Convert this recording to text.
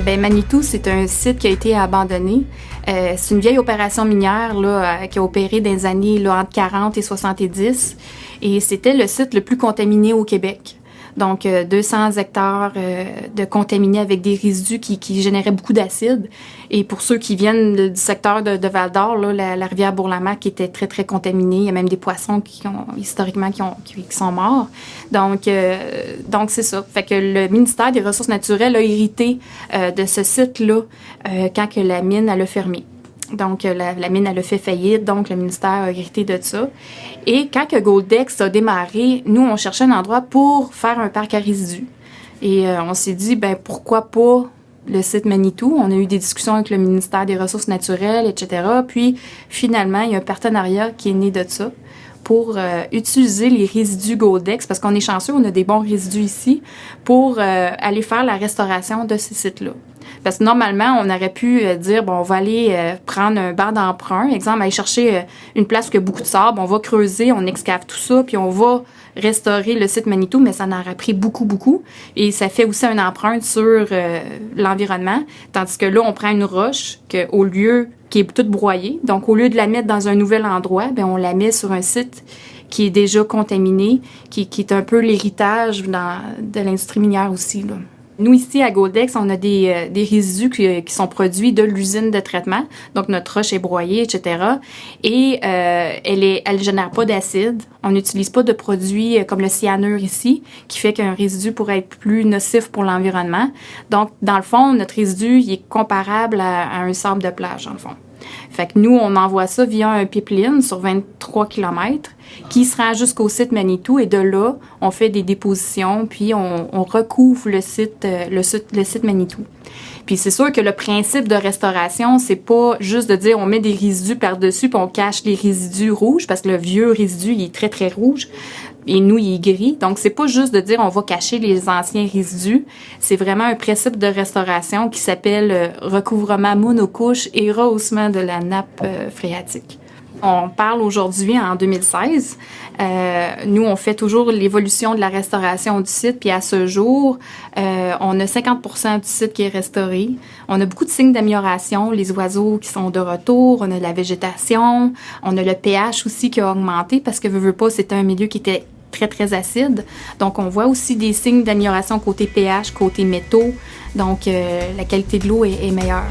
Manitou, c'est un site qui a été abandonné. C'est une vieille opération minière là, qui a opéré dans les années là, entre 40 et 70. Et c'était le site le plus contaminé au Québec. Donc, 200 hectares de contaminés avec des résidus qui généraient beaucoup d'acide. Et pour ceux qui viennent du secteur de Val-d'Or, là, la rivière Bourlamaque était très, très contaminée. Il y a même des poissons historiquement qui sont morts. Donc c'est ça. Fait que le ministère des Ressources naturelles a hérité de ce site-là quand que la mine elle a fermé. Donc, la mine, elle a fait faillite, donc le ministère a hérité de ça. Et quand que Goldex a démarré, nous, on cherchait un endroit pour faire un parc à résidus. Et on s'est dit, pourquoi pas le site Manitou? On a eu des discussions avec le ministère des Ressources naturelles, etc. Puis, finalement, il y a un partenariat qui est né de ça pour utiliser les résidus Goldex, parce qu'on est chanceux, on a des bons résidus ici, pour aller faire la restauration de ces sites-là. Parce que normalement, on aurait pu dire, on va aller prendre un banc d'emprunt, exemple, aller chercher une place où il y a beaucoup de sable, on va creuser, on excave tout ça, puis on va restaurer le site Manitou, mais ça en aurait pris beaucoup, beaucoup. Et ça fait aussi une empreinte sur l'environnement, tandis que là, on prend une roche qui est toute broyée. Donc, au lieu de la mettre dans un nouvel endroit, on la met sur un site qui est déjà contaminé, qui est un peu l'héritage de l'industrie minière aussi, là. Nous, ici, à Goldex, on a des résidus qui sont produits de l'usine de traitement. Donc, notre roche est broyée, etc. Et elle génère pas d'acide. On n'utilise pas de produits comme le cyanure ici, qui fait qu'un résidu pourrait être plus nocif pour l'environnement. Donc, dans le fond, notre résidu, il est comparable à un sable de plage, dans le fond. Fait que nous, on envoie ça via un pipeline sur 23 km qui se rend jusqu'au site Manitou et de là, on fait des dépositions puis on recouvre le site Manitou. Puis c'est sûr que le principe de restauration, c'est pas juste de dire on met des résidus par-dessus puis on cache les résidus rouges parce que le vieux résidu, il est très, très rouge. Et nous, il est gris. Donc, c'est pas juste de dire on va cacher les anciens résidus. C'est vraiment un principe de restauration qui s'appelle recouvrement monocouche et rehaussement de la nappe phréatique. On parle aujourd'hui en 2016. Nous, on fait toujours l'évolution de la restauration du site. Puis à ce jour, on a 50% du site qui est restauré. On a beaucoup de signes d'amélioration. Les oiseaux qui sont de retour. On a de la végétation. On a le pH aussi qui a augmenté parce que veux pas, c'était un milieu qui était très, très acide. Donc, on voit aussi des signes d'amélioration côté pH, côté métaux. Donc, la qualité de l'eau est meilleure.